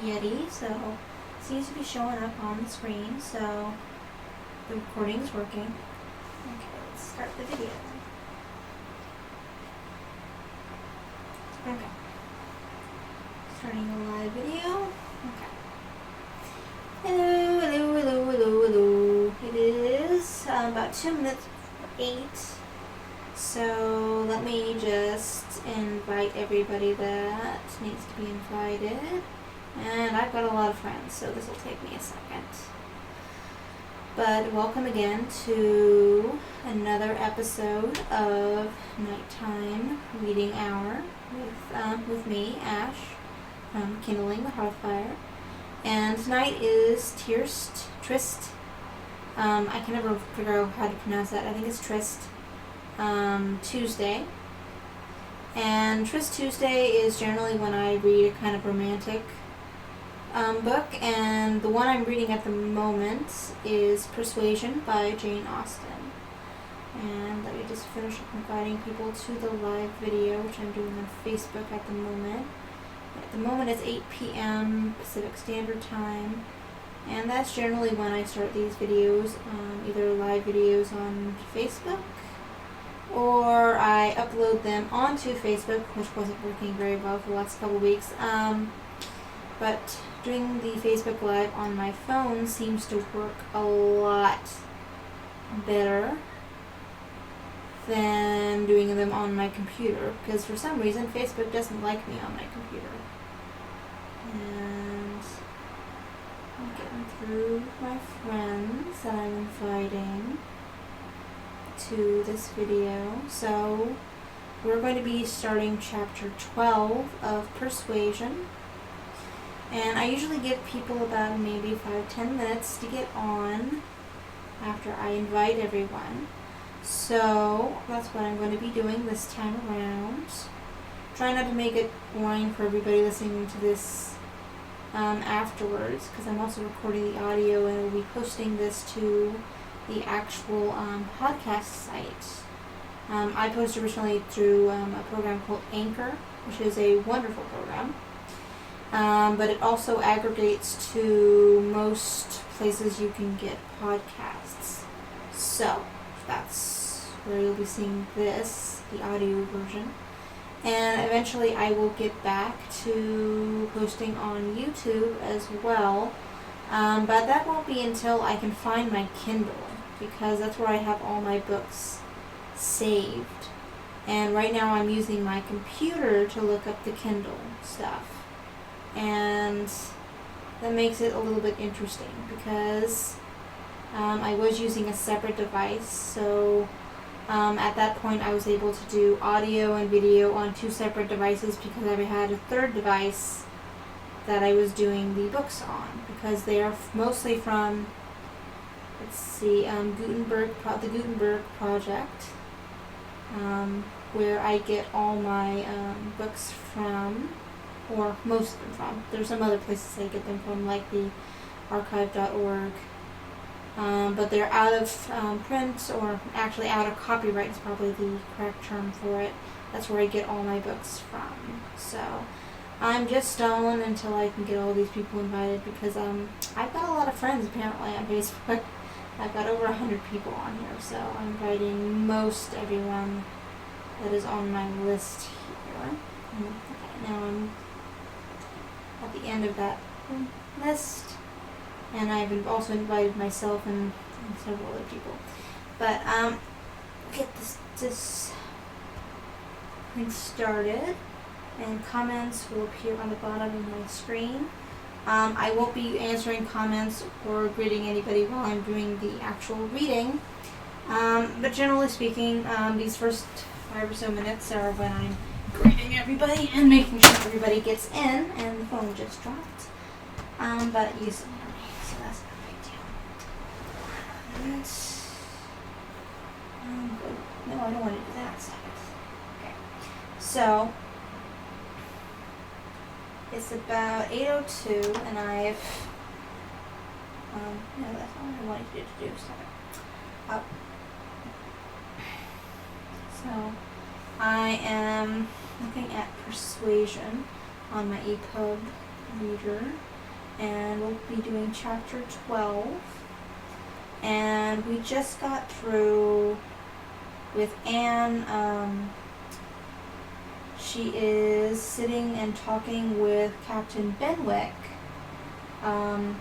Yeti, so it seems to be showing up on the screen, so the recording is working. Okay, let's start the video. Okay. Starting a live video. Okay. Hello. It is about 2 minutes before 8. So let me just invite everybody that needs to be invited. And I've got a lot of friends, so this will take me a second. But welcome again to another episode of Nighttime Reading Hour with me, Ash, from Kindling the Hearthfire. And tonight is Tyrst. I can never figure out how to pronounce that. I think it's Tryst. Tuesday. And Tryst Tuesday is generally when I read a kind of romantic book, and the one I'm reading at the moment is Persuasion by Jane Austen. And let me just finish up inviting people to the live video, which I'm doing on Facebook at the moment. At the moment it's 8 p.m. Pacific Standard Time, and that's generally when I start these videos, either live videos on Facebook, or I upload them onto Facebook, which wasn't working very well for the last couple weeks. But doing the Facebook Live on my phone seems to work a lot better than doing them on my computer, because for some reason Facebook doesn't like me on my computer. And I'm getting through my friends that I'm inviting to this video. So we're going to be starting chapter 12 of Persuasion, and I usually give people about maybe 5-10 minutes to get on after I invite everyone. So that's what I'm going to be doing this time around. Try not to make it boring for everybody listening to this afterwards, because I'm also recording the audio and will be posting this to the actual podcast site. I posted originally through a program called Anchor, which is a wonderful program, but it also aggregates to most places you can get podcasts. So that's where you'll be seeing this, the audio version. And eventually I will get back to posting on YouTube as well, but that won't be until I can find my Kindle, because that's where I have all my books saved. And right now I'm using my computer to look up the Kindle stuff. And that makes it a little bit interesting, because I was using a separate device. So at that point I was able to do audio and video on 2 separate devices, because I had a third device that I was doing the books on, because they are mostly from, let's see, the Gutenberg Project, where I get all my books from, or most of them from. There's some other places I get them from, like the archive.org, but they're out of print, or actually out of copyright is probably the correct term for it. That's where I get all my books from. So I'm just stalling until I can get all these people invited, because I've got a lot of friends apparently on Facebook. I've got over 100 people on here, so I'm inviting most everyone that is on my list here. Okay, now I'm at the end of that list, and I've also invited myself and several other people. But get this thing started, and comments will appear on the bottom of my screen. I won't be answering comments or greeting anybody while I'm doing the actual reading, but generally speaking, these first 5 or so minutes are when I'm greeting everybody and making sure everybody gets in. And the phone just dropped, but it used some memory, so that's not a big deal. No, I don't want to do that. Okay, so it's about 8:02, and I've no, that's not what I wanted you to do. Stop it. So I am looking at Persuasion on my EPUB reader, and we'll be doing chapter 12. And we just got through with Anne. She is sitting and talking with Captain Benwick. And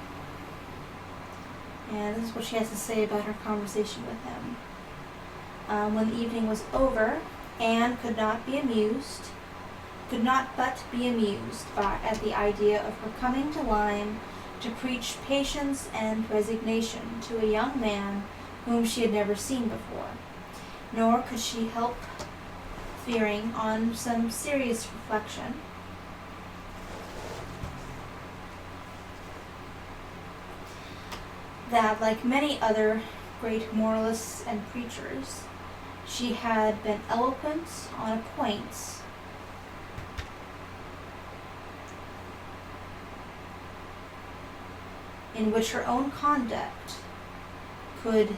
this is what she has to say about her conversation with him. When the evening was over, Anne could not but be amused at the idea of her coming to Lyme to preach patience and resignation to a young man whom she had never seen before. Nor could she help fearing, on some serious reflection, that, like many other great moralists and preachers, she had been eloquent on a point in which her own conduct would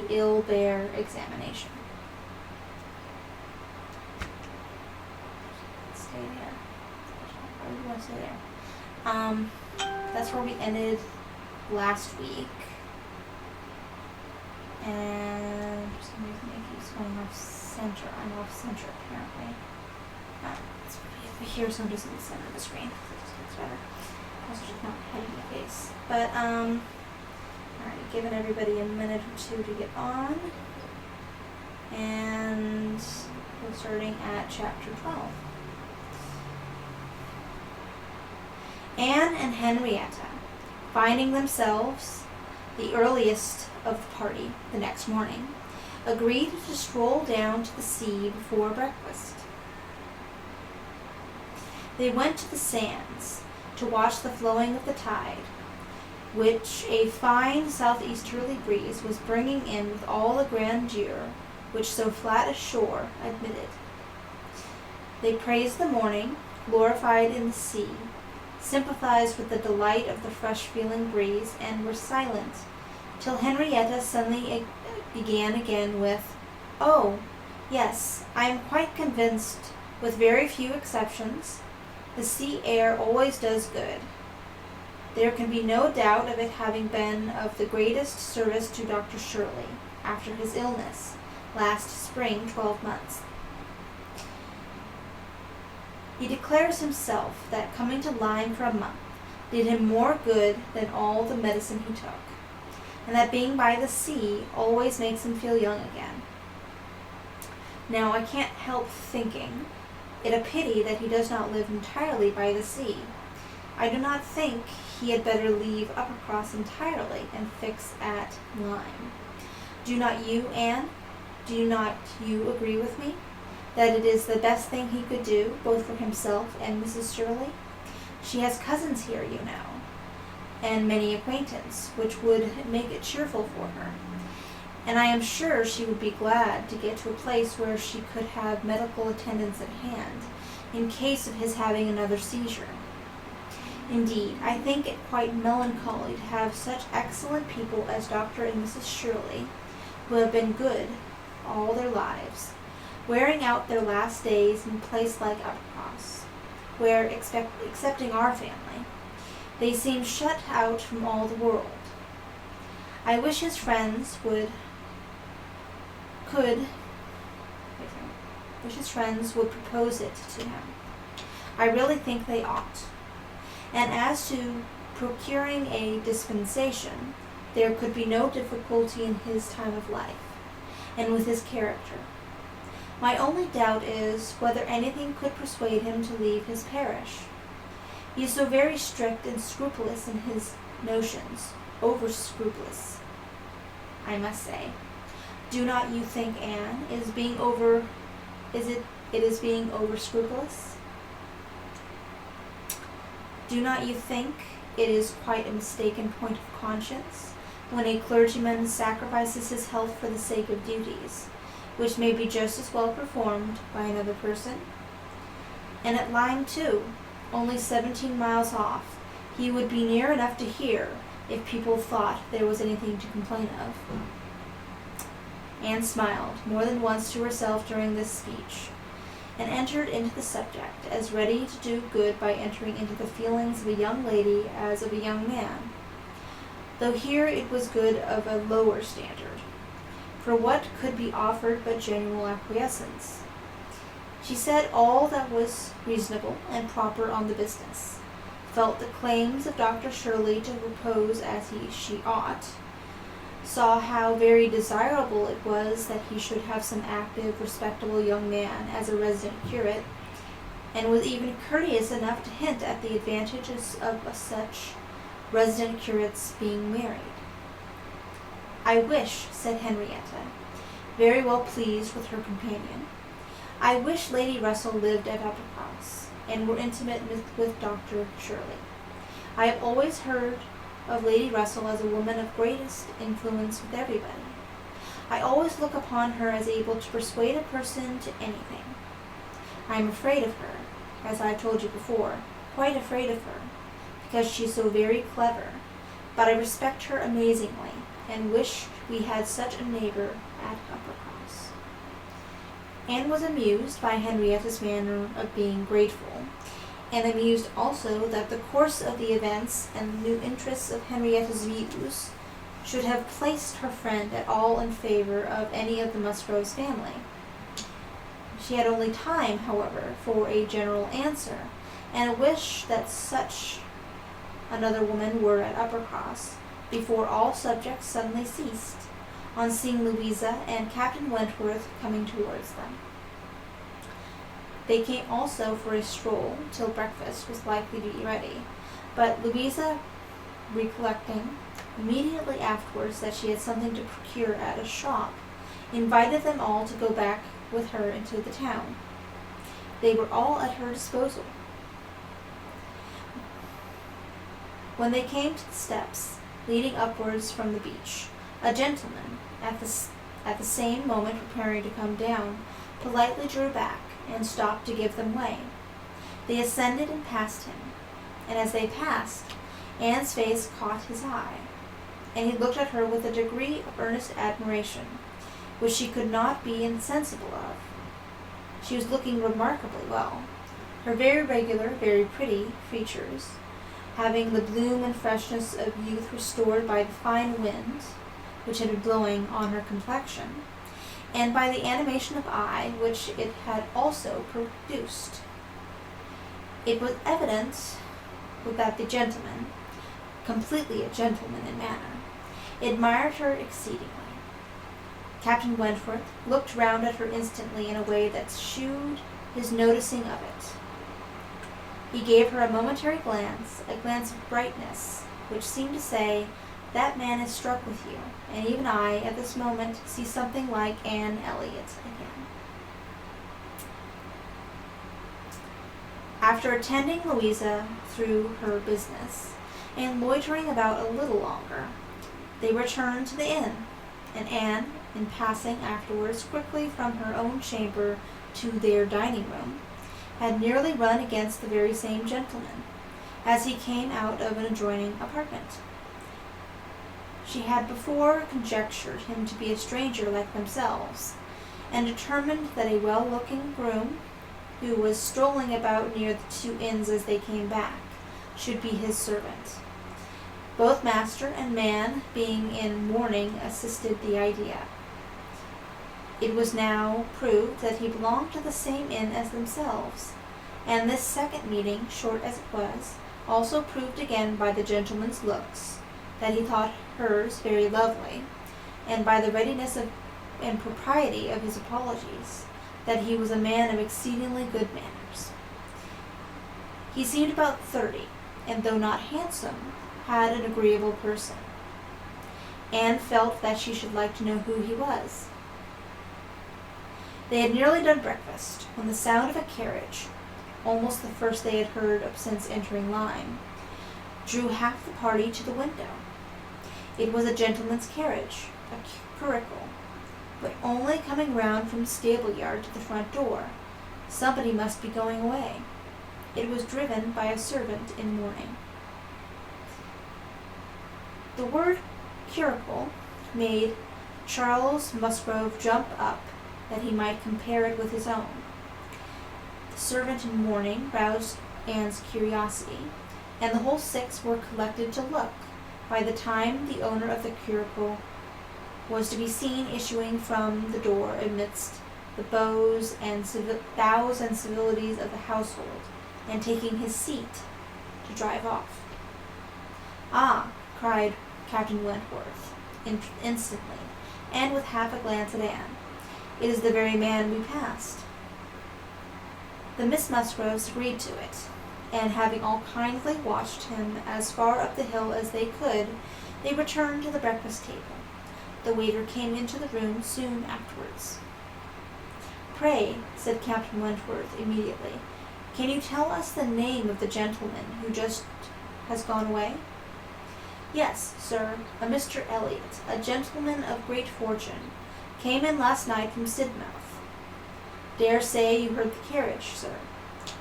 ill bear examination. Stay there. I really want to stay there. That's where we ended last week. And for some reason it keeps going off center. I'm off center apparently. It's over here so I'm just in the center of the screen. It just looks better. Also just not head in the face. But alright, giving everybody a minute or two to get on. And we're starting at chapter 12. Anne and Henrietta, finding themselves the earliest of the party the next morning, agreed to stroll down to the sea before breakfast. They went to the sands to watch the flowing of the tide, which a fine southeasterly breeze was bringing in with all the grandeur which so flat a shore admitted. They praised the morning, glorified in the sea, sympathized with the delight of the fresh-feeling breeze, and were silent, till Henrietta suddenly began again with, "Oh, yes, I am quite convinced, with very few exceptions, the sea air always does good. There can be no doubt of it having been of the greatest service to Dr. Shirley, after his illness, last spring 12 months. He declares himself that coming to Lyme for a month did him more good than all the medicine he took, and that being by the sea always makes him feel young again. Now I can't help thinking it a pity that he does not live entirely by the sea. I do not think he had better leave Uppercross entirely and fix at Lyme. Do not you, Anne? Do not you agree with me that it is the best thing he could do, both for himself and Mrs. Shirley? She has cousins here, you know, and many acquaintance, which would make it cheerful for her. And I am sure she would be glad to get to a place where she could have medical attendance at hand, in case of his having another seizure. Indeed, I think it quite melancholy to have such excellent people as Dr. and Mrs. Shirley, who have been good all their lives, wearing out their last days in a place like Uppercross, where, excepting our family, they seem shut out from all the world. I wish his friends would propose it to him. I really think they ought. And as to procuring a dispensation, there could be no difficulty in his time of life, and with his character. My only doubt is whether anything could persuade him to leave his parish. He is so very strict and scrupulous in his notions, over-scrupulous, I must say. Do not you think, Anne, it is being over-scrupulous? Do not you think it is quite a mistaken point of conscience when a clergyman sacrifices his health for the sake of duties, which may be just as well performed by another person? And at Lyme, too, only 17 miles off, he would be near enough to hear if people thought there was anything to complain of. Anne smiled more than once to herself during this speech. and entered into the subject, as ready to do good by entering into the feelings of a young lady as of a young man, though here it was good of a lower standard, for what could be offered but general acquiescence? She said all that was reasonable and proper on the business, felt the claims of Dr. Shirley to repose as she ought, saw how very desirable it was that he should have some active, respectable young man as a resident curate, and was even courteous enough to hint at the advantages of such resident curates being married. "I wish," said Henrietta, very well pleased with her companion, "I wish Lady Russell lived at Uppercross, and were intimate with Dr. Shirley. I have always heard of Lady Russell as a woman of greatest influence with everybody. I always look upon her as able to persuade a person to anything. I am afraid of her, as I have told you before, quite afraid of her, because she is so very clever, but I respect her amazingly, and wish we had such a neighbor at Uppercross." Anne was amused by Henrietta's manner of being grateful, and amused also that the course of the events and the new interests of Henrietta's views should have placed her friend at all in favor of any of the Musgroves family. She had only time, however, for a general answer, and a wish that such another woman were at Uppercross, before all subjects suddenly ceased, on seeing Louisa and Captain Wentworth coming towards them. They came also for a stroll till breakfast was likely to be ready, but Louisa, recollecting immediately afterwards that she had something to procure at a shop, invited them all to go back with her into the town. They were all at her disposal. When they came to the steps leading upwards from the beach, a gentleman, at the same moment preparing to come down, politely drew back and stopped to give them way. They ascended and passed him, and as they passed, Anne's face caught his eye, and he looked at her with a degree of earnest admiration, which she could not be insensible of. She was looking remarkably well, her very regular, very pretty features, having the bloom and freshness of youth restored by the fine wind which had been blowing on her complexion, and by the animation of eye which it had also produced. It was evident that the gentleman, completely a gentleman in manner, admired her exceedingly. Captain Wentworth looked round at her instantly in a way that shewed his noticing of it. He gave her a momentary glance, a glance of brightness, which seemed to say, "That man is struck with you, and even I, at this moment, see something like Anne Elliot again." After attending Louisa through her business, and loitering about a little longer, they returned to the inn, and Anne, in passing afterwards quickly from her own chamber to their dining-room, had nearly run against the very same gentleman, as he came out of an adjoining apartment. She had before conjectured him to be a stranger like themselves, and determined that a well-looking groom, who was strolling about near the two inns as they came back, should be his servant. Both master and man, being in mourning, assisted the idea. It was now proved that he belonged to the same inn as themselves, and this second meeting, short as it was, also proved again by the gentleman's looks that he thought hers very lovely, and by the readiness and propriety of his apologies, that he was a man of exceedingly good manners. He seemed about 30, and though not handsome, had an agreeable person. Anne felt that she should like to know who he was. They had nearly done breakfast, when the sound of a carriage, almost the first they had heard since entering Lyme, drew half the party to the window. It was a gentleman's carriage, a curricle, but only coming round from the stable-yard to the front door. Somebody must be going away. It was driven by a servant in mourning. The word curricle made Charles Musgrove jump up, that he might compare it with his own. The servant in mourning roused Anne's curiosity, and the whole 6 were collected to look. By the time the owner of the curricle was to be seen issuing from the door amidst the bows and civilities of the household, and taking his seat to drive off. "Ah," cried Captain Wentworth instantly, and with half a glance at Anne, "it is the very man we passed." The Miss Musgroves agreed to it, and having all kindly watched him as far up the hill as they could, they returned to the breakfast table. The waiter came into the room soon afterwards. "Pray," said Captain Wentworth immediately, "can you tell us the name of the gentleman who just has gone away?" "Yes, sir, a Mr. Elliot, a gentleman of great fortune, came in last night from Sidmouth. Dare say you heard the carriage, sir,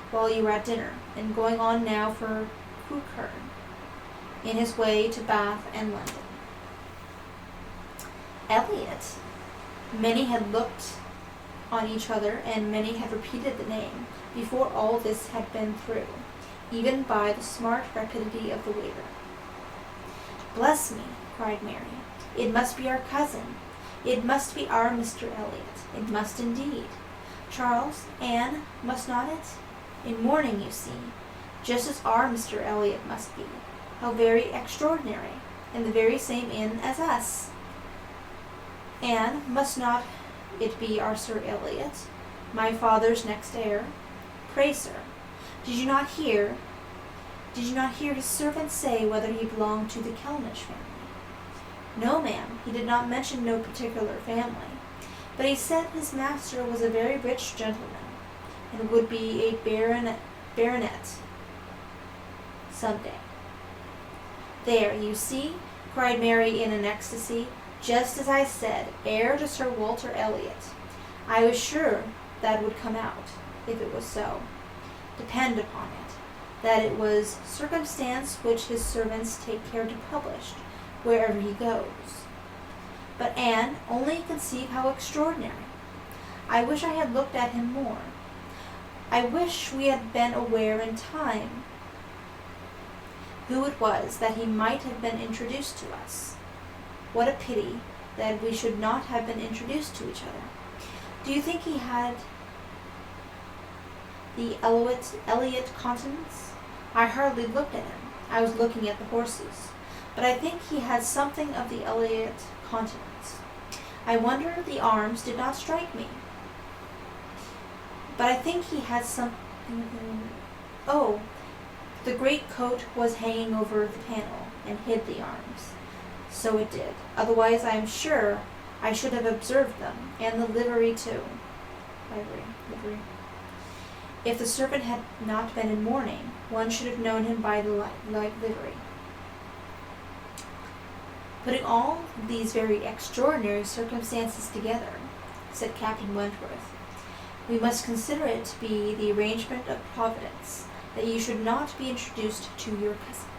while you were at dinner, and going on now for Crewkerne, in his way to Bath and London." Elliot! Many had looked on each other, and many had repeated the name, before all this had been through, even by the smart rapidity of the waiter. "Bless me," cried Mary, "it must be our cousin. It must be our Mr. Elliot. It must indeed. Charles, Anne, must not it? In mourning, you see, just as our Mr. Elliot must be. How very extraordinary! In the very same inn as us. Anne, must not it be our Sir Elliot, my father's next heir? Pray, sir, did you not hear his servant say whether he belonged to the Kelnish family?" "No, ma'am, he did not mention no particular family, but he said his master was a very rich gentleman, and would be a baronet some day." "There, you see," cried Mary in an ecstasy, "just as I said, heir to Sir Walter Elliot. I was sure that would come out, if it was so. Depend upon it, that it was circumstance which his servants take care to publish, wherever he goes. But, Anne, only conceive how extraordinary! I wish I had looked at him more. I wish we had been aware in time who it was, that he might have been introduced to us. What a pity that we should not have been introduced to each other. Do you think he had the Elliot countenance? I hardly looked at him. I was looking at the horses. But I think he had something of the Elliot countenance. I wonder the arms did not strike me. But I think he had something. Oh, the great coat was hanging over the panel, and hid the arms. So it did. Otherwise, I am sure I should have observed them, and the livery too. Livery. If the servant had not been in mourning, one should have known him by the light livery. Putting all these very extraordinary circumstances together," said Captain Wentworth, "we must consider it to be the arrangement of Providence that you should not be introduced to your cousin."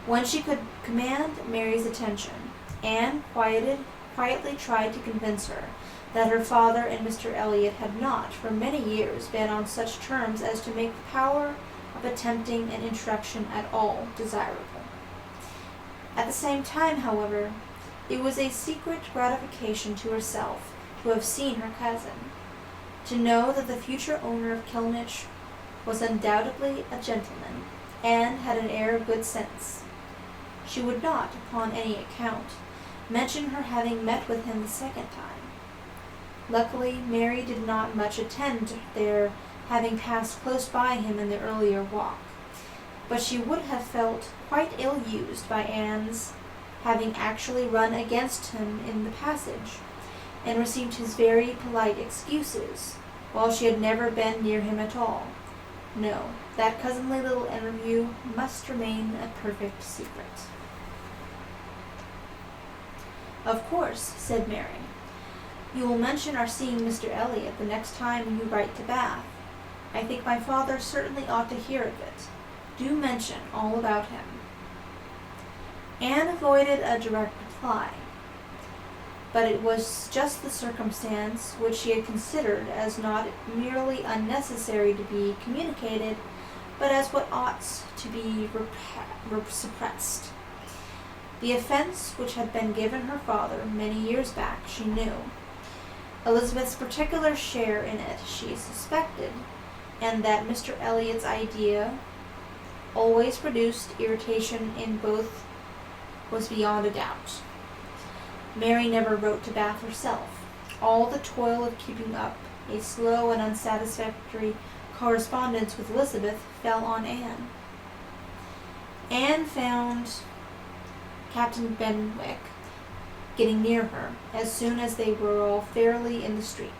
When she could command Mary's attention, Anne quietly tried to convince her that her father and Mr. Elliot had not, for many years, been on such terms as to make the power of attempting an introduction at all desirable. At the same time, however, it was a secret gratification to herself to have seen her cousin, to know that the future owner of Kelnish was undoubtedly a gentleman, and had an air of good sense. She would not, upon any account, mention her having met with him the second time. Luckily, Mary did not much attend to their having passed close by him in the earlier walk, but she would have felt quite ill-used by Anne's having actually run against him in the passage, and received his very polite excuses, while she had never been near him at all. No, that cousinly little interview must remain a perfect secret. "Of course," said Mary, "you will mention our seeing Mr. Elliot the next time you write to Bath. I think my father certainly ought to hear of it. Do mention all about him." Anne avoided a direct reply. but it was just the circumstance which she had considered as not merely unnecessary to be communicated, but as what ought to be suppressed. The offense which had been given her father many years back, she knew. Elizabeth's particular share in it she suspected, and that Mr. Elliot's idea always produced irritation in both was beyond a doubt. Mary never wrote to Bath herself. All the toil of keeping up a slow and unsatisfactory correspondence with Elizabeth fell on Anne. Anne found Captain Benwick getting near her as soon as they were all fairly in the street.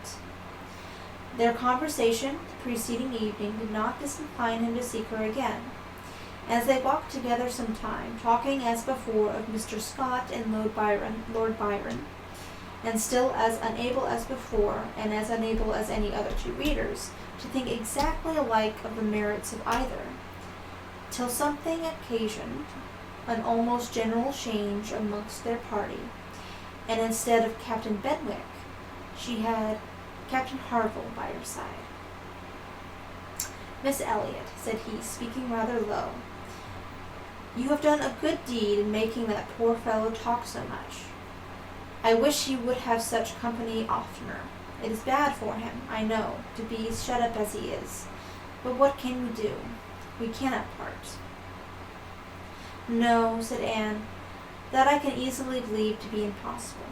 Their conversation the preceding evening did not disincline him to seek her again. As they walked together some time, talking as before of Mr. Scott and Lord Byron, and still as unable as before, and as unable as any other two readers, to think exactly alike of the merits of either, till something occasioned an almost general change amongst their party, and instead of Captain Benwick, she had Captain Harville by her side. "Miss Elliot," said he, speaking rather low, "you have done a good deed in making that poor fellow talk so much. I wish he would have such company oftener. It is bad for him, I know, to be shut up as he is, but what can we do? We cannot part." "No," said Anne, "that I can easily believe to be impossible.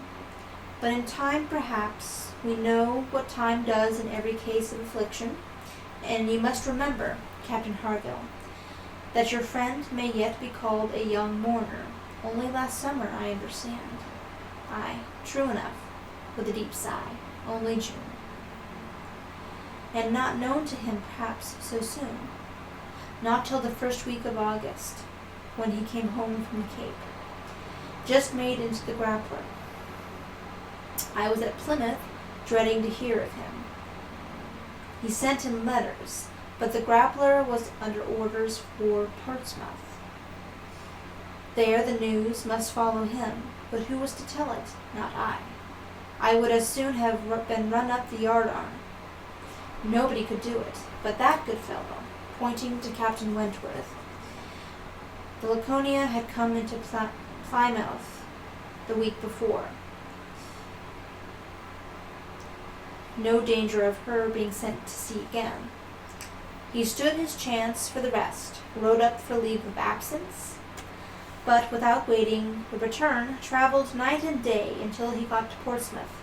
But in time, perhaps, we know what time does in every case of affliction, and you must remember, Captain Harville, that your friend may yet be called a young mourner. Only last summer, I understand." "Aye, true enough," with a deep sigh, "only June." "And not known to him, perhaps, so soon." "Not till the first week of August, when he came home from the Cape. Just made into the Grappler. I was at Plymouth, dreading to hear of him. He sent him letters, but the Grappler was under orders for Portsmouth. There the news must follow him, but who was to tell it? Not I. I would as soon have been run up the yardarm. Nobody could do it, but that good fellow," pointing to Captain Wentworth. "The Laconia had come into Plymouth the week before. No danger of her being sent to sea again. He stood his chance for the rest, wrote up for leave of absence, but without waiting the return, travelled night and day until he got to Portsmouth.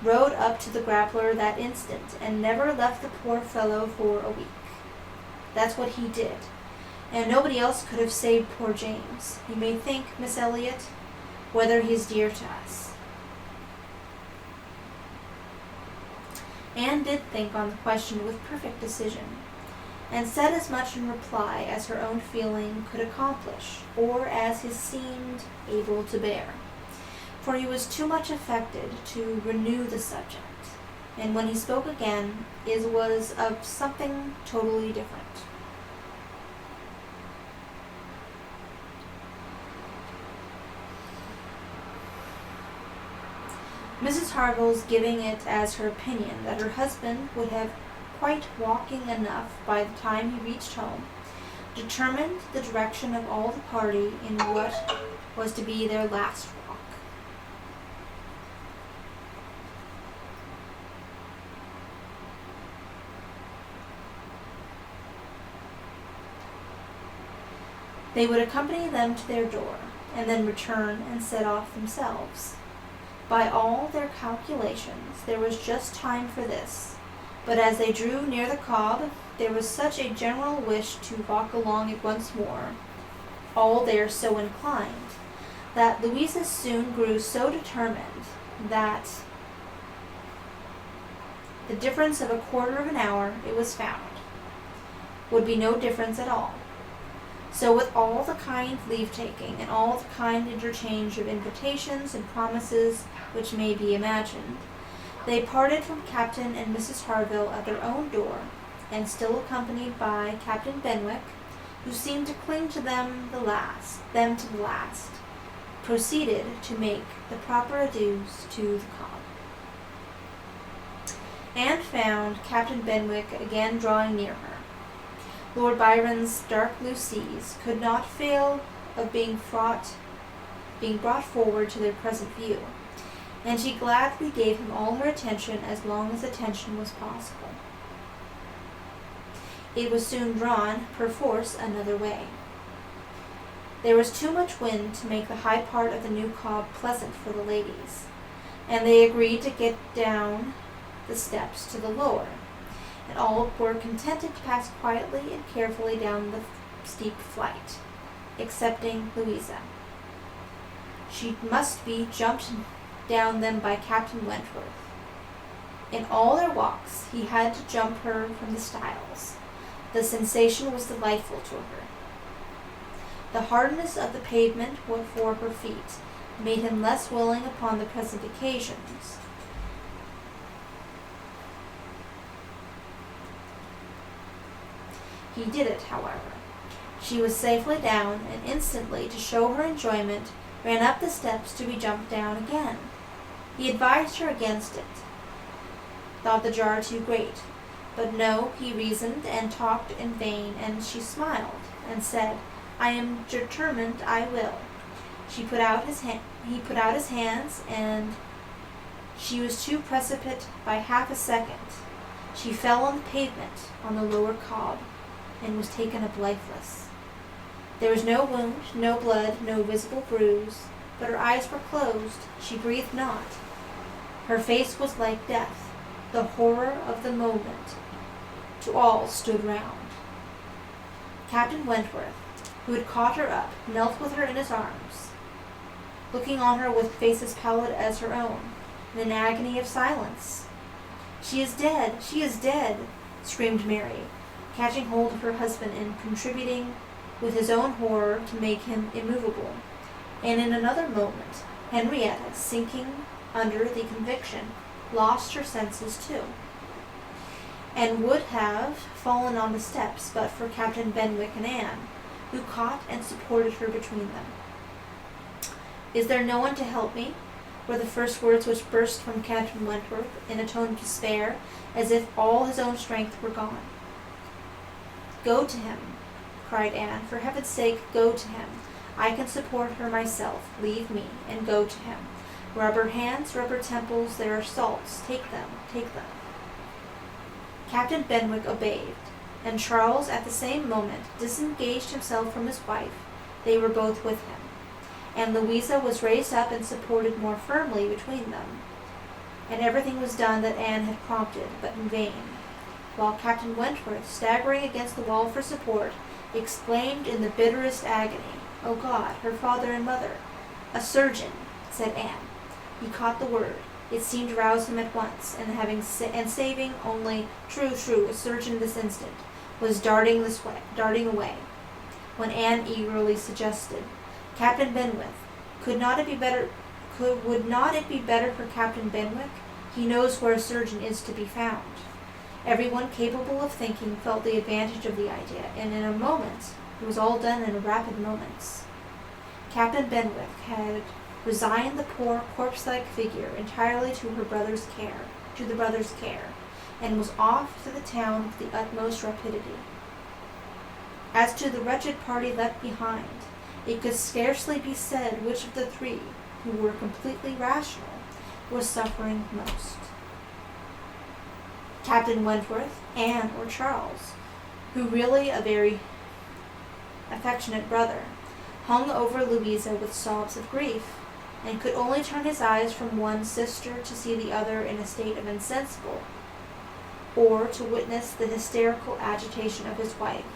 Rode up to the Grappler that instant, and never left the poor fellow for a week. That's what he did, and nobody else could have saved poor James. You may think, Miss Elliot, whether he's dear to us." Anne did think on the question with perfect decision, and said as much in reply as her own feeling could accomplish, or as his seemed able to bear, for he was too much affected to renew the subject, and when he spoke again, it was of something totally different. Mrs. Harville's giving it as her opinion that her husband would have quite walking enough by the time he reached home, determined the direction of all the party in what was to be their last walk. They would accompany them to their door, and then return and set off themselves. By all their calculations, there was just time for this, but as they drew near the Cobb, there was such a general wish to walk along it once more, all there so inclined, that Louisa soon grew so determined that the difference of a quarter of an hour, it was found, would be no difference at all. So with all the kind leave-taking and all the kind interchange of invitations and promises which may be imagined, they parted from Captain and Mrs. Harville at their own door, and still accompanied by Captain Benwick, who seemed to cling to them to the last, proceeded to make the proper adieus to the cob. Anne found Captain Benwick again drawing near her. Lord Byron's dark blue seas could not fail of being brought forward to their present view, and she gladly gave him all her attention as long as attention was possible. It was soon drawn, perforce, another way. There was too much wind to make the high part of the new cob pleasant for the ladies, and they agreed to get down the steps to the lower, and all were contented to pass quietly and carefully down the steep flight, excepting Louisa. She must be jumped down them by Captain Wentworth. In all their walks he had to jump her from the stiles. The sensation was delightful to her. The hardness of the pavement for her feet made him less willing upon the present occasions. He did it, however. She was safely down, and instantly, to show her enjoyment, ran up the steps to be jumped down again. He advised her against it, thought the jar too great. But no, he reasoned and talked in vain, and she smiled, and said, "I am determined I will." He put out his hands, and she was too precipitate by half a second. She fell on the pavement, on the lower cob, and was taken up lifeless. There was no wound, no blood, no visible bruise, but her eyes were closed. She breathed not. Her face was like death. The horror of the moment to all stood round. Captain Wentworth, who had caught her up, knelt with her in his arms, looking on her with faces pallid as her own, in an agony of silence. "She is dead! She is dead!" screamed Mary, catching hold of her husband and contributing with his own horror to make him immovable. And in another moment, Henrietta, sinking under the conviction, lost her senses too, and would have fallen on the steps but for Captain Benwick and Anne, who caught and supported her between them. "Is there no one to help me?" were the first words which burst from Captain Wentworth in a tone of despair, as if all his own strength were gone. "Go to him," cried Anne. "For heaven's sake, go to him. I can support her myself. Leave me, and go to him. Rub her hands, rub her temples, there are salts. Take them, take them." Captain Benwick obeyed, and Charles at the same moment disengaged himself from his wife. They were both with him, and Louisa was raised up and supported more firmly between them, and everything was done that Anne had prompted, but in vain, while Captain Wentworth, staggering against the wall for support, exclaimed in the bitterest agony, "O God, her father and mother!" "A surgeon," said Anne. He caught the word. It seemed to rouse him at once, and saving only, true, a surgeon this instant, was darting away, when Anne eagerly suggested, "Captain Benwick, would not it be better for Captain Benwick? He knows where a surgeon is to be found." Everyone capable of thinking felt the advantage of the idea, and in a moment, it was all done in rapid moments. Captain Benwick had resigned the poor corpse-like figure entirely to the brother's care, and was off to the town with the utmost rapidity. As to the wretched party left behind, it could scarcely be said which of the three, who were completely rational, was suffering most. Captain Wentworth, Anne, or Charles, who really a very affectionate brother, hung over Louisa with sobs of grief, and could only turn his eyes from one sister to see the other in a state of insensible, or to witness the hysterical agitation of his wife,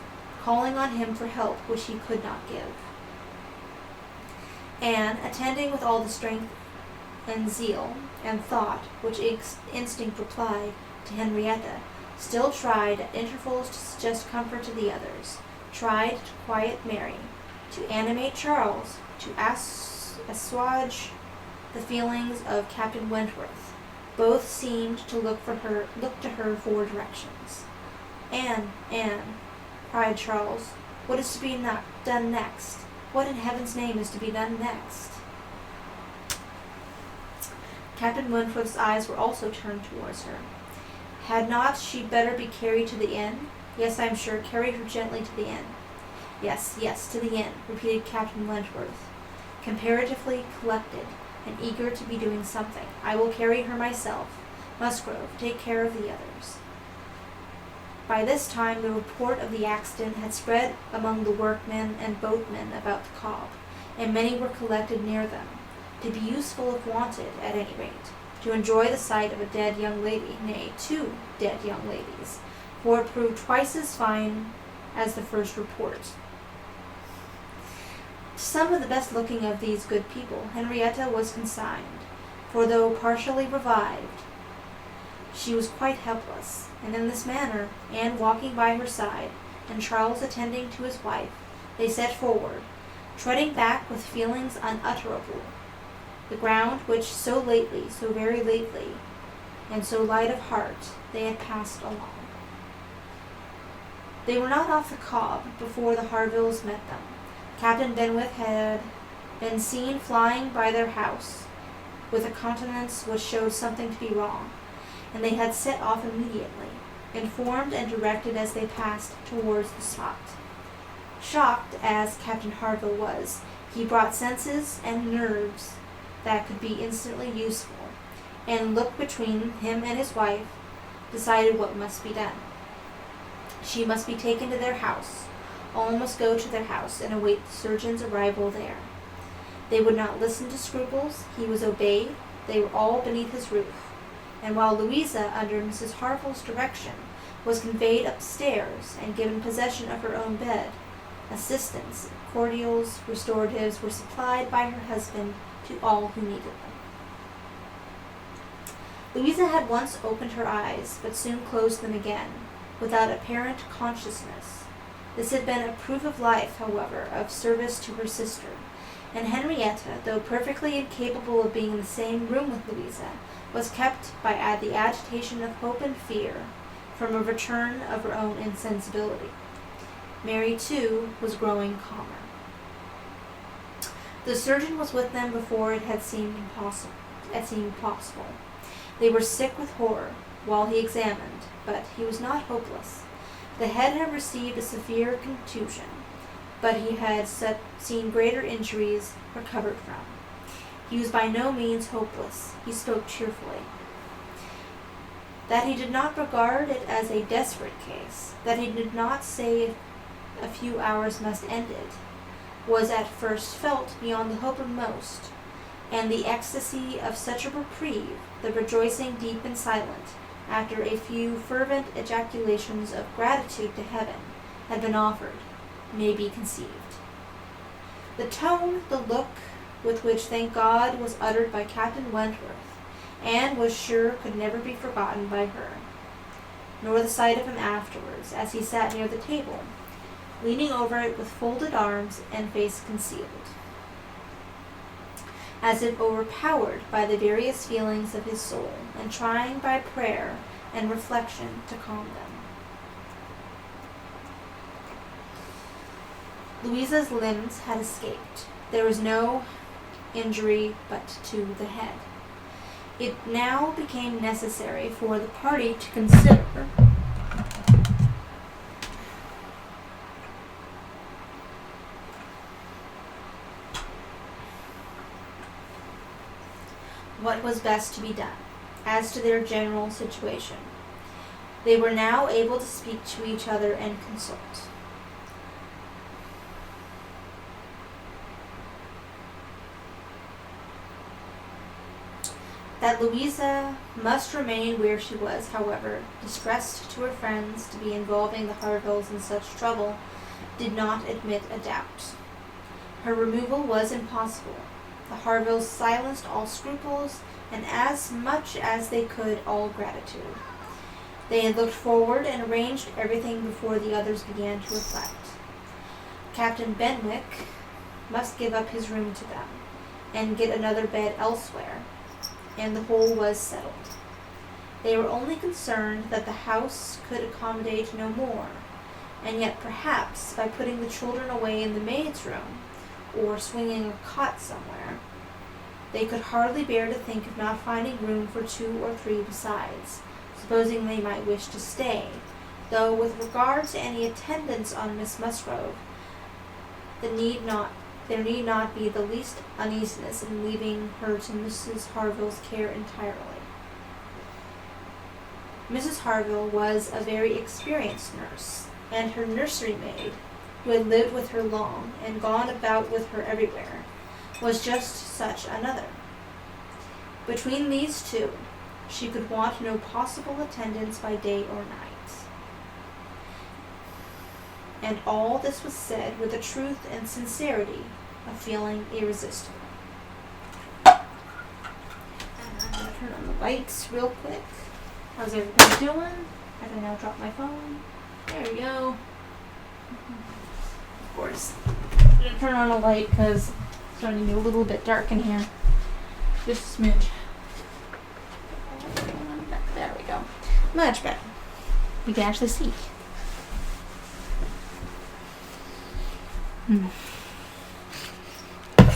calling on him for help which he could not give. Anne, attending with all the strength and zeal and thought which instinct replied to Henrietta, still tried at intervals to suggest comfort to the others, tried to quiet Mary, to animate Charles, to assuage the feelings of Captain Wentworth. Both seemed to look to her for directions. Anne, cried Charles, what is to be done next? What in heaven's name is to be done next?" Captain Wentworth's eyes were also turned towards her. Had not she better be carried to the inn? Yes, I am sure. Carry her gently to the inn. Yes, yes, to the inn, repeated Captain Wentworth, comparatively collected and eager to be doing something. I will carry her myself. Musgrove, take care of the others. By this time the report of the accident had spread among the workmen and boatmen about the cob, and many were collected near them, to be useful if wanted, at any rate, to enjoy the sight of a dead young lady, nay, 2 dead young ladies, for it proved twice as fine as the first report. To some of the best looking of these good people Henrietta was consigned, for though partially revived, she was quite helpless, and in this manner, Anne walking by her side, and Charles attending to his wife, they set forward, treading back with feelings unutterable, the ground which so lately, so very lately, and so light of heart, they had passed along. They were not off the cob before the Harvilles met them. Captain Benwick had been seen flying by their house, with a countenance which showed something to be wrong, and they had set off immediately, informed and directed as they passed towards the spot. Shocked as Captain Harville was, he brought senses and nerves that could be instantly useful, and looked between him and his wife, decided what must be done. She must be taken to their house. All must go to their house and await the surgeon's arrival there. They would not listen to scruples. He was obeyed. They were all beneath his roof. And while Louisa, under Mrs. Harville's direction, was conveyed upstairs and given possession of her own bed, assistance, cordials, restoratives were supplied by her husband to all who needed them. Louisa had once opened her eyes, but soon closed them again, without apparent consciousness. This had been a proof of life, however, of service to her sister, and Henrietta, though perfectly incapable of being in the same room with Louisa, was kept by the agitation of hope and fear from a return of her own insensibility. Mary, too, was growing calmer. The surgeon was with them before it had seemed possible. They were sick with horror while he examined, but he was not hopeless. The head had received a severe contusion, but he had seen greater injuries recovered from. He was by no means hopeless. He spoke cheerfully. That he did not regard it as a desperate case, that he did not say a few hours must end it, was at first felt beyond the hope of most, and the ecstasy of such a reprieve, the rejoicing deep and silent, after a few fervent ejaculations of gratitude to heaven, had been offered, may be conceived. The tone, the look, with which thank God was uttered by Captain Wentworth, Anne was sure could never be forgotten by her, nor the sight of him afterwards, as he sat near the table, leaning over it with folded arms and face concealed, as if overpowered by the various feelings of his soul, and trying by prayer and reflection to calm them. Louisa's limbs had escaped. There was no injury but to the head. It now became necessary for the party to consider what was best to be done as to their general situation. They were now able to speak to each other and consult. That Louisa must remain where she was, however, distressed to her friends to be involving the Harvilles in such trouble, did not admit a doubt. Her removal was impossible. The Harvilles silenced all scruples, and as much as they could all gratitude. They had looked forward and arranged everything before the others began to reflect. Captain Benwick must give up his room to them, and get another bed elsewhere, and the whole was settled. They were only concerned that the house could accommodate no more, and yet perhaps by putting the children away in the maid's room, or swinging a cot somewhere, They could hardly bear to think of not finding room for 2 or 3 besides, supposing they might wish to stay, though with regard to any attendance on Miss Musgrove, there need not be the least uneasiness in leaving her to Mrs. Harville's care entirely. Mrs. Harville was a very experienced nurse, and her nursery maid, who had lived with her long and gone about with her everywhere, was just such another. Between these two, she could want no possible attendance by day or night. And all this was said with a truth and sincerity of feeling irresistible. And I'm going to turn on the lights real quick. How's everybody doing? As I now drop my phone. There we go. Of course. I'm going to turn on a light because it's starting to get a little bit dark in here. Just a smidge. There we go. Much better. You can actually see.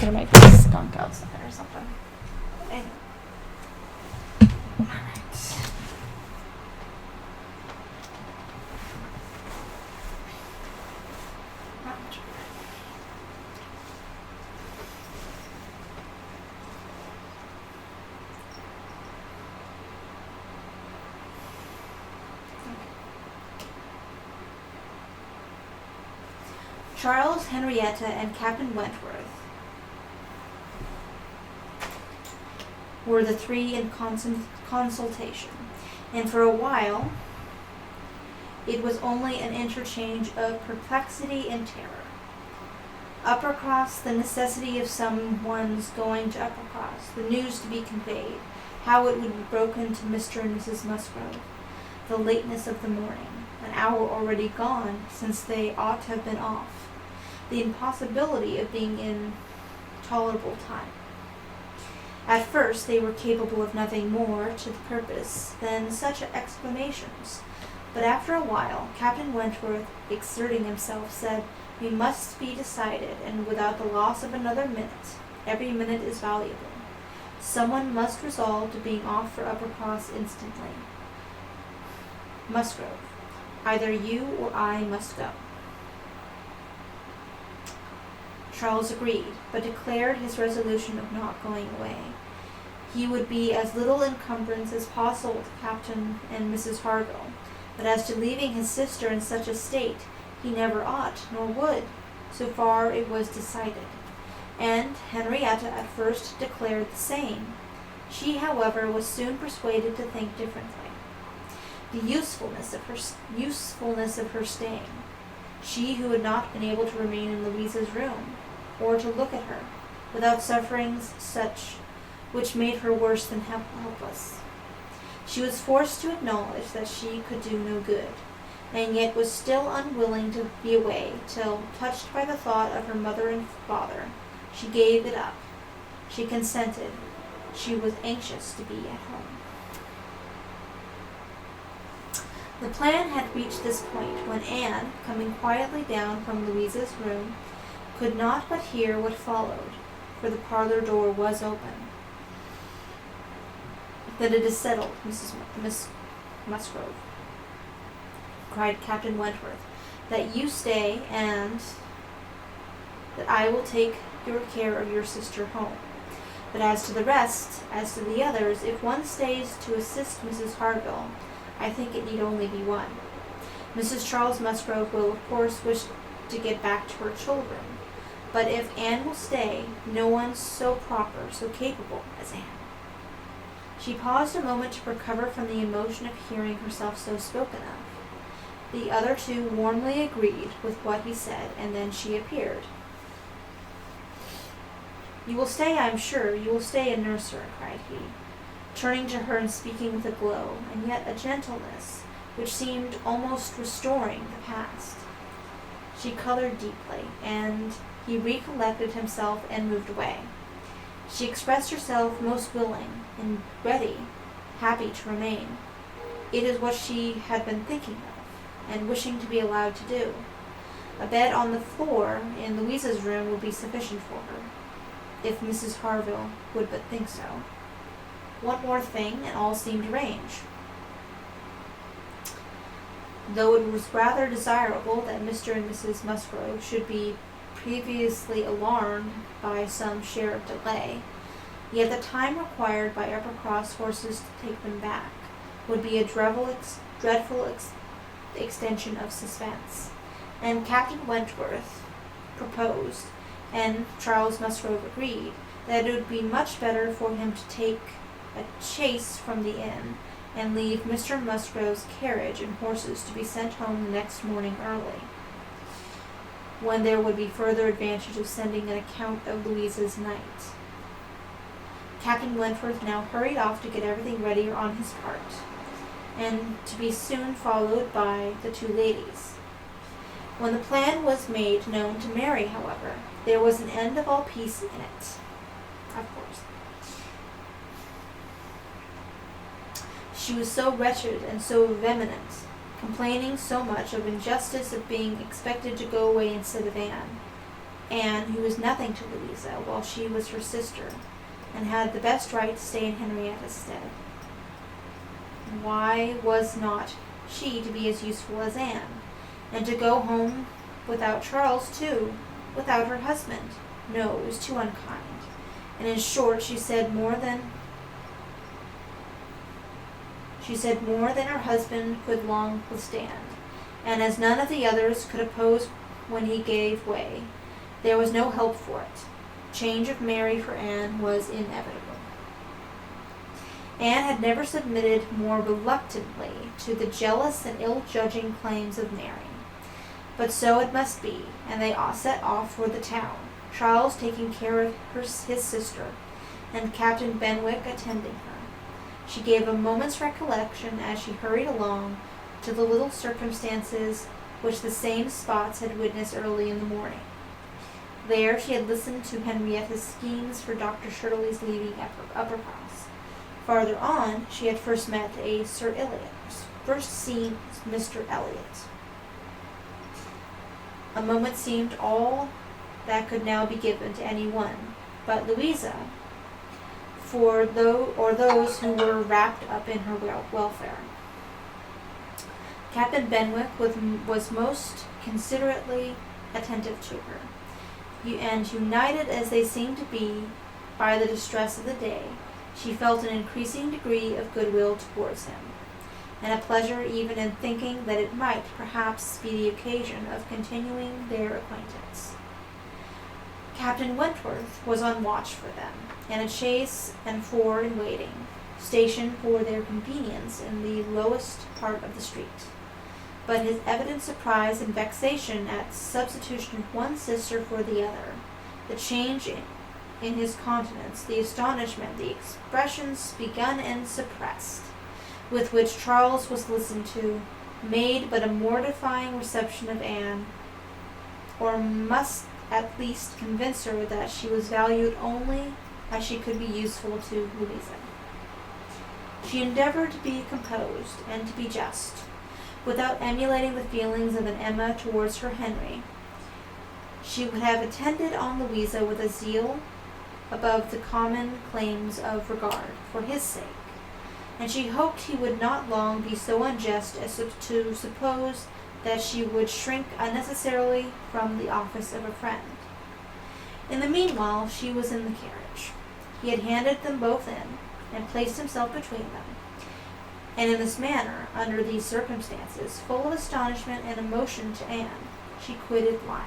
There might be a skunk outside or something. Anyway. Alright. Not much better. Charles, Henrietta, and Captain Wentworth were the 3 in consultation, and for a while it was only an interchange of perplexity and terror. Uppercross, the necessity of someone's going to Uppercross, the news to be conveyed, how it would be broken to Mr. and Mrs. Musgrove, the lateness of the morning, an hour already gone since they ought to have been off, the impossibility of being in tolerable time. At first they were capable of nothing more to the purpose than such exclamations, but after a while Captain Wentworth, exerting himself, said, "We must be decided, and without the loss of another minute. Every minute is valuable. Someone must resolve to being off for Uppercross instantly. Musgrove, either you or I must go." Charles agreed, but declared his resolution of not going away. He would be as little encumbrance as possible to Captain and Mrs. Harville, but as to leaving his sister in such a state, he never ought, nor would. So far it was decided, and Henrietta at first declared the same. She, however, was soon persuaded to think differently. The usefulness of her staying, she who had not been able to remain in Louisa's room, or to look at her, without sufferings such which made her worse than helpless. She was forced to acknowledge that she could do no good, and yet was still unwilling to be away, till, touched by the thought of her mother and father, she gave it up. She consented. She was anxious to be at home. The plan had reached this point when Anne, coming quietly down from Louisa's room, could not but hear what followed, for the parlor door was open. "That it is settled, Miss Musgrove," cried Captain Wentworth, "that you stay, and that I will take your care of your sister home. But as to the rest, as to the others, if one stays to assist Mrs. Harville, I think it need only be one. Mrs. Charles Musgrove will, of course, wish to get back to her children, but if Anne will stay, no one so proper, so capable as Anne." She paused a moment to recover from the emotion of hearing herself so spoken of. The other 2 warmly agreed with what he said, and then she appeared. "You will stay, I am sure, you will stay and nurse her," cried he, turning to her and speaking with a glow, and yet a gentleness, which seemed almost restoring the past. She colored deeply, and he recollected himself and moved away. She expressed herself most willing and ready, happy to remain. It is what she had been thinking of, and wishing to be allowed to do. A bed on the floor in Louisa's room would be sufficient for her. if Mrs. Harville would but think so. One more thing, and all seemed arranged. Though it was rather desirable that Mr. and Mrs. Musgrove should be previously alarmed by some share of delay, yet the time required by Uppercross horses to take them back would be a dreadful extension of suspense, and Captain Wentworth proposed, and Charles Musgrove agreed, that it would be much better for him to take a chaise from the inn, and leave Mr. Musgrove's carriage and horses to be sent home the next morning early, when there would be further advantage of sending an account of Louisa's night. Captain Wentworth now hurried off to get everything ready on his part, and to be soon followed by the two ladies. When the plan was made known to Mary, however, there was an end of all peace in it. Of course. She was so wretched and so vehement, complaining so much of injustice of being expected to go away instead of Anne, who was nothing to Louisa, while she was her sister, and had the best right to stay in Henrietta's stead. Why was not she to be as useful as Anne, and to go home without Charles too, without her husband? No, it was too unkind, and in short she said more than her husband could long withstand, and as none of the others could oppose when he gave way, there was no help for it. Change of Mary for Anne was inevitable. Anne had never submitted more reluctantly to the jealous and ill-judging claims of Mary. But so it must be, and they set off for the town, Charles taking care of his sister, and Captain Benwick attending her. She gave a moment's recollection as she hurried along to the little circumstances which the same spots had witnessed early in the morning. There she had listened to Henrietta's schemes for Dr. Shirley's leaving Uppercross. Farther on, she had first met first seen Mr. Elliot. A moment seemed all that could now be given to any one but Louisa, or those who were wrapped up in her welfare. Captain Benwick was most considerately attentive to her, and united as they seemed to be by the distress of the day, she felt an increasing degree of goodwill towards him, and a pleasure even in thinking that it might perhaps be the occasion of continuing their acquaintance. Captain Wentworth was on watch for them, and a chaise and four in waiting, stationed for their convenience in the lowest part of the street. But his evident surprise and vexation at substitution of one sister for the other, the change in his countenance, the astonishment, the expressions begun and suppressed, with which Charles was listened to, made but a mortifying reception of Anne, or must at least convince her that she was valued only as she could be useful to Louisa. She endeavored to be composed and to be just, without emulating the feelings of an Emma towards her Henry. She would have attended on Louisa with a zeal above the common claims of regard for his sake, and she hoped he would not long be so unjust as to suppose that she would shrink unnecessarily from the office of a friend. In the meanwhile she was in the carriage. He had handed them both in, and placed himself between them, and in this manner, under these circumstances, full of astonishment and emotion to Anne, she quitted Lyme.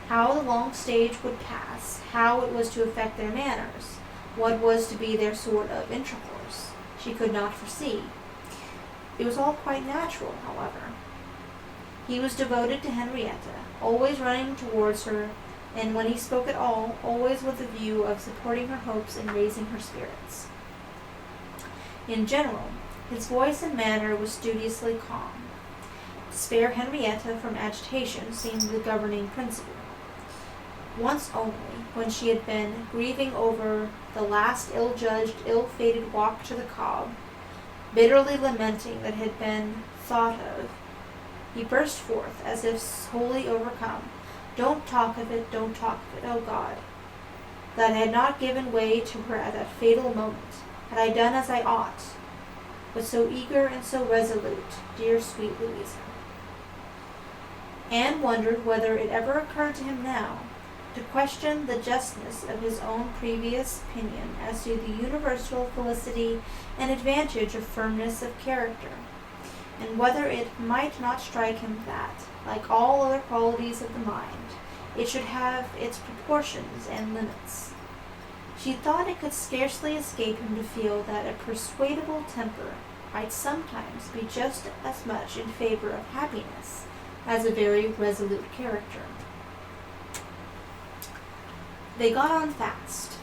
How the long stage would pass, how it was to affect their manners, what was to be their sort of intercourse, she could not foresee. It was all quite natural, however. He was devoted to Henrietta, always running towards her, and when he spoke at all, always with the view of supporting her hopes and raising her spirits. In general, his voice and manner was studiously calm. To spare Henrietta from agitation seemed the governing principle. Once only, when she had been grieving over the last ill-judged, ill-fated walk to the Cobb, bitterly lamenting that it had been thought of, he burst forth, as if wholly overcome. "Don't talk of it, don't talk of it, oh God!" that I had not given way to her at that fatal moment, had I done as I ought, but so eager and so resolute, dear sweet Louisa. Anne wondered whether it ever occurred to him now to question the justness of his own previous opinion as to the universal felicity and advantage of firmness of character, and whether it might not strike him that, like all other qualities of the mind, it should have its proportions and limits. She thought it could scarcely escape him to feel that a persuadable temper might sometimes be just as much in favor of happiness as a very resolute character. They got on fast.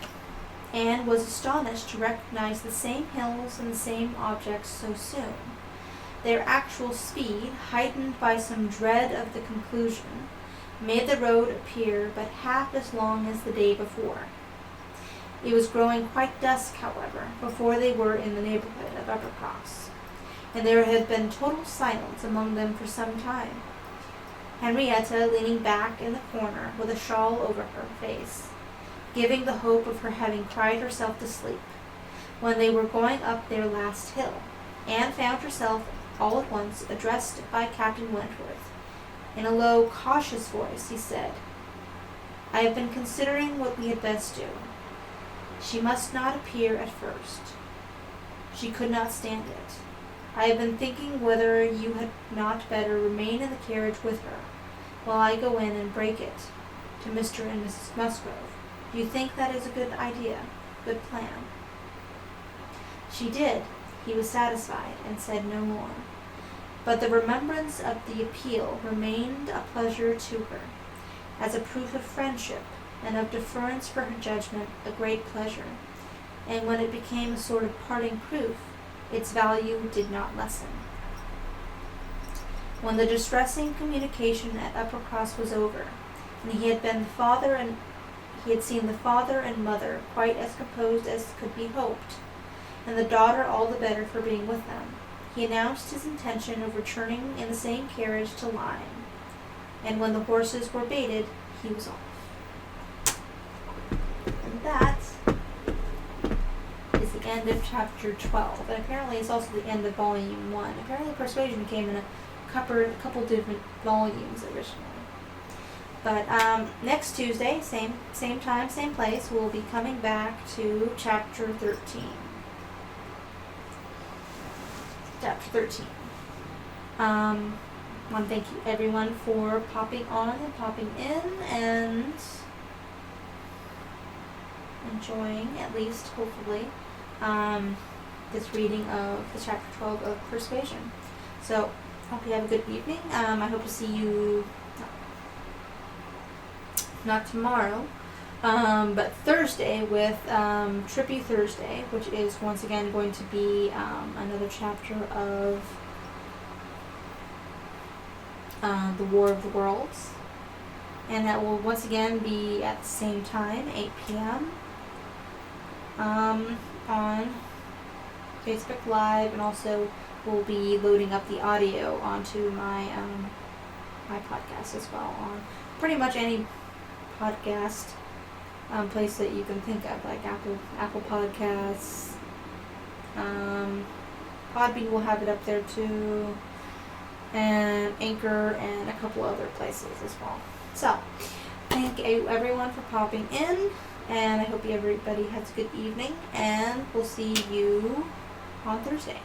Anne was astonished to recognize the same hills and the same objects so soon. Their actual speed, heightened by some dread of the conclusion, made the road appear but half as long as the day before. It was growing quite dusk, however, before they were in the neighborhood of Uppercross, and there had been total silence among them for some time. Henrietta leaning back in the corner with a shawl over her face, giving the hope of her having cried herself to sleep. When they were going up their last hill, Anne found herself all at once addressed by Captain Wentworth. In a low, cautious voice, he said, "I have been considering what we had best do. She must not appear at first. She could not stand it. I have been thinking whether you had not better remain in the carriage with her, while I go in and break it to Mr. and Mrs. Musgrove. Do you think that is a good idea, good plan?" She did. He was satisfied, and said no more. But the remembrance of the appeal remained a pleasure to her, as a proof of friendship, and of deference for her judgment a great pleasure, and when it became a sort of parting proof, its value did not lessen. When the distressing communication at Uppercross was over, and he had seen the father and mother quite as composed as could be hoped, and the daughter all the better for being with them, he announced his intention of returning in the same carriage to Lyme, and when the horses were baited, he was off. And that is the end of chapter 12, and apparently it's also the end of volume 1. Apparently Persuasion came in a couple different volumes originally. But next Tuesday, same time, same place, we'll be coming back to chapter 13. Chapter 13. I want to thank you everyone for popping on and popping in and enjoying, at least hopefully, this reading of the chapter 12 of Persuasion. So, hope you have a good evening. I hope to see you not tomorrow, but Thursday with Trippy Thursday, which is once again going to be another chapter of The War of the Worlds. And that will once again be at the same time, 8 p.m. On Facebook Live, and also we'll be loading up the audio onto my my podcast as well on pretty much any podcast place that you can think of, like Apple Podcasts. Podbean will have it up there too, and Anchor, and a couple other places as well. So, thank you everyone for popping in, and I hope everybody has a good evening, and we'll see you on Thursday.